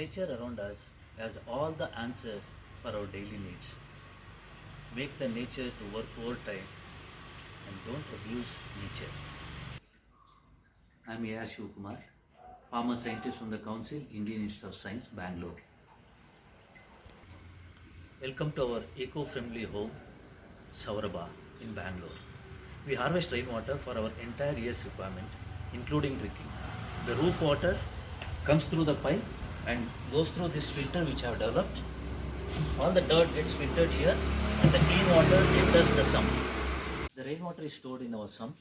nature around us has all the answers for our daily needs. Make the nature to work overtime and don't abuse nature. I am A.R. Shivkumar, Farmer Scientist from the Council, Indian Institute of Science, Bangalore. Welcome to our eco-friendly home, Saurabha in Bangalore. We harvest rainwater for our entire year's requirement, including drinking. The roof water comes through the pipe and goes through this filter which I have developed. All the dirt gets filtered here and the clean water enters the sump. The rainwater is stored in our sump.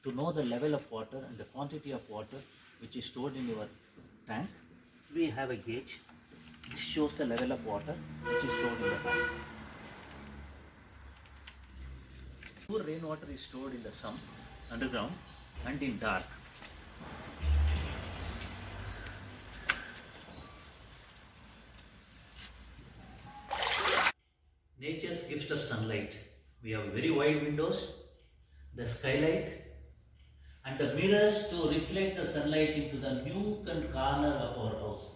To know the level of water and the quantity of water which is stored in your tank, we have a gauge. This shows the level of water which is stored in the tank. Pure rainwater is stored in the sump, underground and in dark. Nature's gift of sunlight. We have very wide windows, the skylight, and the mirrors to reflect the sunlight into the nook and corner of our house.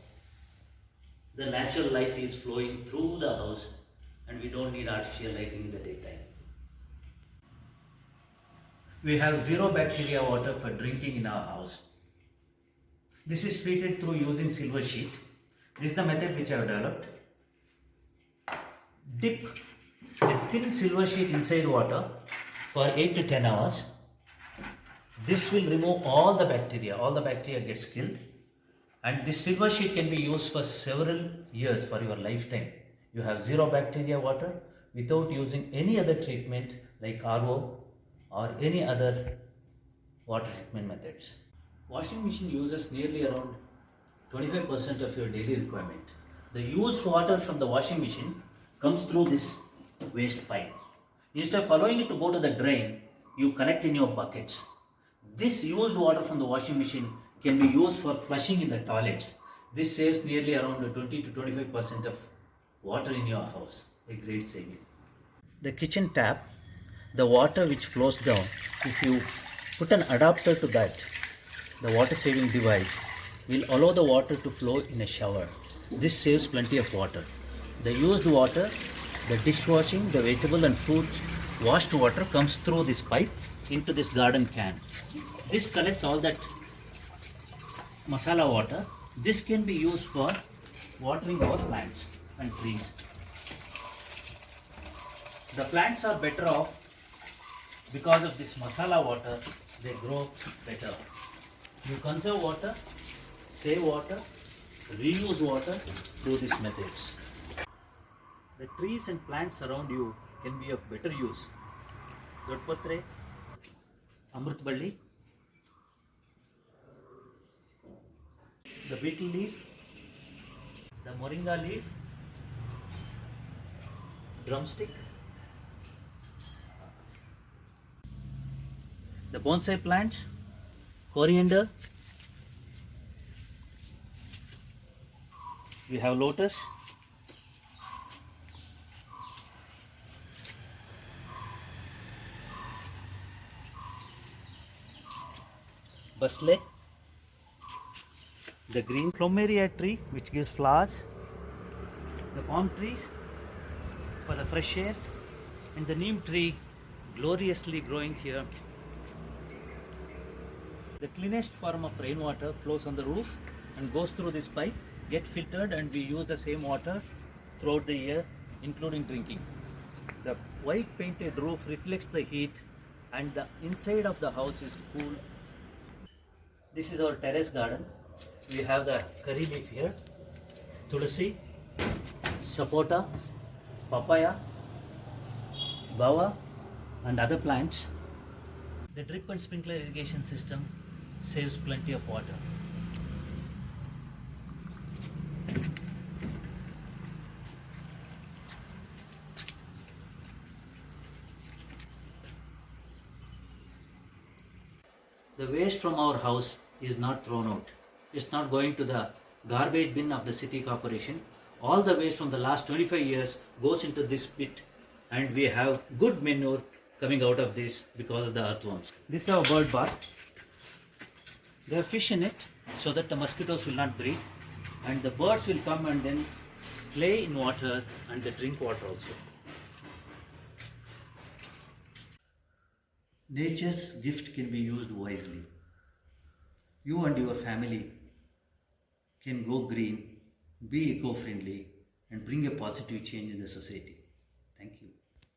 The natural light is flowing through the house and we don't need artificial lighting in the daytime. We have zero bacteria water for drinking in our house. This is treated through using silver sheet. This is the method which I have developed. Dip a thin silver sheet inside water for 8 to 10 hours. This will remove all the bacteria gets killed, and this silver sheet can be used for several years for your lifetime. You have zero bacteria water without using any other treatment like RO or any other water treatment methods. Washing machine uses nearly around 25% of your daily requirement. The used water from the washing machine comes through this waste pipe. Instead of allowing it to go to the drain, you collect in your buckets. This used water from the washing machine can be used for flushing in the toilets. This saves nearly around 20 to 25% of water in your house. A great saving. The kitchen tap, the water which flows down, if you put an adapter to that, the water saving device will allow the water to flow in a shower. This saves plenty of water. The used water, the dishwashing, the vegetable and fruit washed water comes through this pipe into this garden can. This collects all that masala water. This can be used for watering our plants and trees. The plants are better off because of this masala water. They grow better. You conserve water, save water, reuse water through these methods. The trees and plants around you can be of better use. Dodpatre, Amrutballi, the betel leaf, the moringa leaf, drumstick, the bonsai plants, coriander, we have lotus, basle, the green plumeria tree which gives flowers, the palm trees for the fresh air, and the neem tree gloriously growing here. The cleanest form of rainwater flows on the roof and goes through this pipe, get filtered, and we use the same water throughout the year, including drinking. The white painted roof reflects the heat and the inside of the house is cool. This is our terrace garden. We have the curry leaf here, tulsi, sapota, papaya, bawa, and other plants. The drip and sprinkler irrigation system saves plenty of water. The waste from our house is not thrown out. It's not going to the garbage bin of the city corporation. All the waste from the last 25 years goes into this pit, and we have good manure coming out of this because of the earthworms. This is our bird bath. There are fish in it so that the mosquitoes will not breed. And the birds will come and then play in water and they drink water also. Nature's gift can be used wisely. You and your family can go green, be eco-friendly, and bring a positive change in the society.